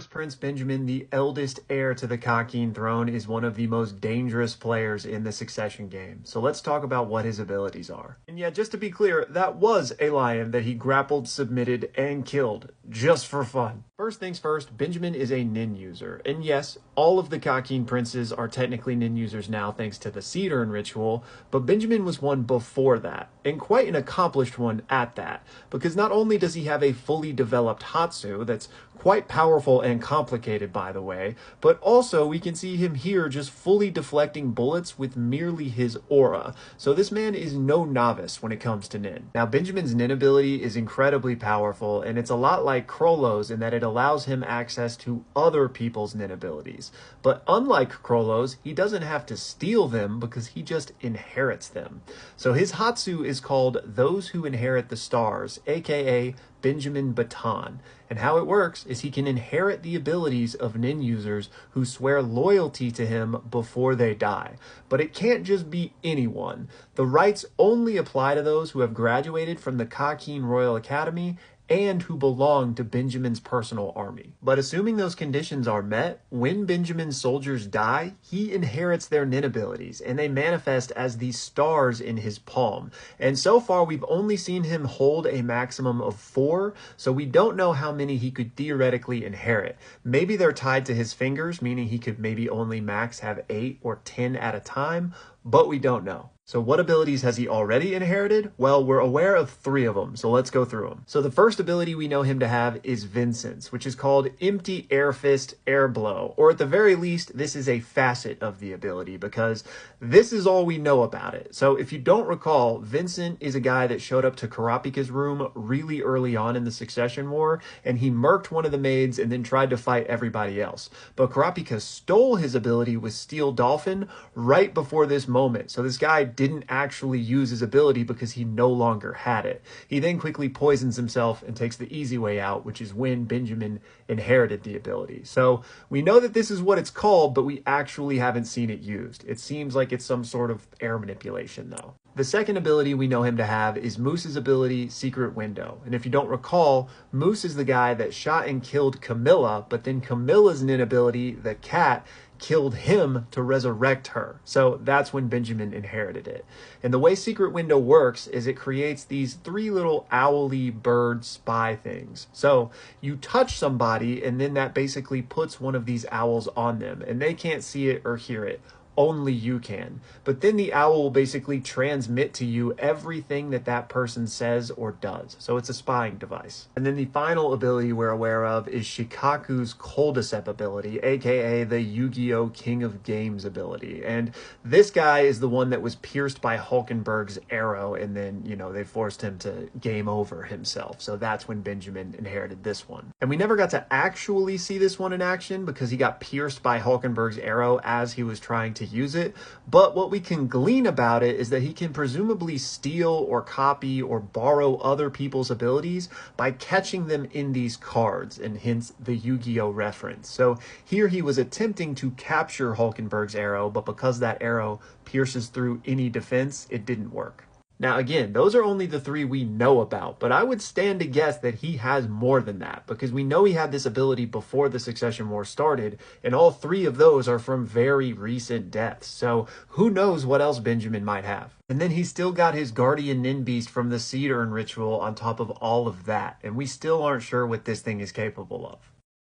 Prince Benjamin, the eldest heir to the Kakin throne, is one of the most dangerous players in the succession game. So let's talk about what his abilities are. And yeah, just to be clear, that was a lion that he grappled, submitted, and killed, just for fun. First things first, Benjamin is a nin user. And yes, all of the Kakin princes are technically nin users now thanks to the Seedurn ritual, but Benjamin was one before that, and quite an accomplished one at that, because not only does he have a fully developed Hatsu that's quite powerful and complicated, by the way, but also we can see him here just fully deflecting bullets with merely his aura. So this man is no novice when it comes to nin. Now, Benjamin's nin ability is incredibly powerful, and it's a lot like Krollo's in that it allows him access to other people's nin abilities. But unlike Krollo's, he doesn't have to steal them because he just inherits them. So his Hatsu is called Those Who Inherit the Stars, aka Benjamin Baton. And how it works is he can inherit the abilities of nin users who swear loyalty to him before they die. But it can't just be anyone. The rights only apply to those who have graduated from the Kakin Royal Academy and who belong to Benjamin's personal army. But assuming those conditions are met, when Benjamin's soldiers die, he inherits their nin abilities, and they manifest as these stars in his palm. And so far, we've only seen him hold a maximum of 4, so we don't know how many he could theoretically inherit. Maybe they're tied to his fingers, meaning he could maybe only max have 8 or 10 at a time, but we don't know. So what abilities has he already inherited? Well, we're aware of 3 of them, so let's go through them. So the first ability we know him to have is Vincent's, which is called Empty Air Fist Air Blow, or at the very least, this is a facet of the ability because this is all we know about it. So if you don't recall, Vincent is a guy that showed up to Kurapika's room really early on in the Succession War, and he murked one of the maids and then tried to fight everybody else. But Kurapika stole his ability with Steel Dolphin right before this moment, so this guy didn't actually use his ability because he no longer had it. He then quickly poisons himself and takes the easy way out, which is when Benjamin inherited the ability. So we know that this is what it's called, but we actually haven't seen it used. It seems like it's some sort of air manipulation though. The second ability we know him to have is Moose's ability, Secret Window. And if you don't recall, Moose is the guy that shot and killed Camilla, but then Camilla's nin ability, the cat, killed him to resurrect her. So that's when Benjamin inherited it. And the way Secret Window works is it creates these 3 little owly bird spy things. So you touch somebody and then that basically puts one of these owls on them and they can't see it or hear it. Only you can. But then the owl will basically transmit to you everything that that person says or does. So it's a spying device. And then the final ability we're aware of is Shikaku's Coldicep ability, aka the Yu-Gi-Oh! King of Games ability. And this guy is the one that was pierced by Hulkenberg's arrow and then, they forced him to game over himself. So that's when Benjamin inherited this one. And we never got to actually see this one in action because he got pierced by Hulkenberg's arrow as he was trying to use it, but what we can glean about it is that he can presumably steal or copy or borrow other people's abilities by catching them in these cards, and hence the Yu-Gi-Oh reference. So here he was attempting to capture Hulkenberg's arrow, but because that arrow pierces through any defense, it didn't work. Now, again, those are only the 3 we know about, but I would stand to guess that he has more than that because we know he had this ability before the Succession War started, and all 3 of those are from very recent deaths. So who knows what else Benjamin might have. And then he's still got his Guardian Nin Beast from the Seedurn ritual on top of all of that, and we still aren't sure what this thing is capable of.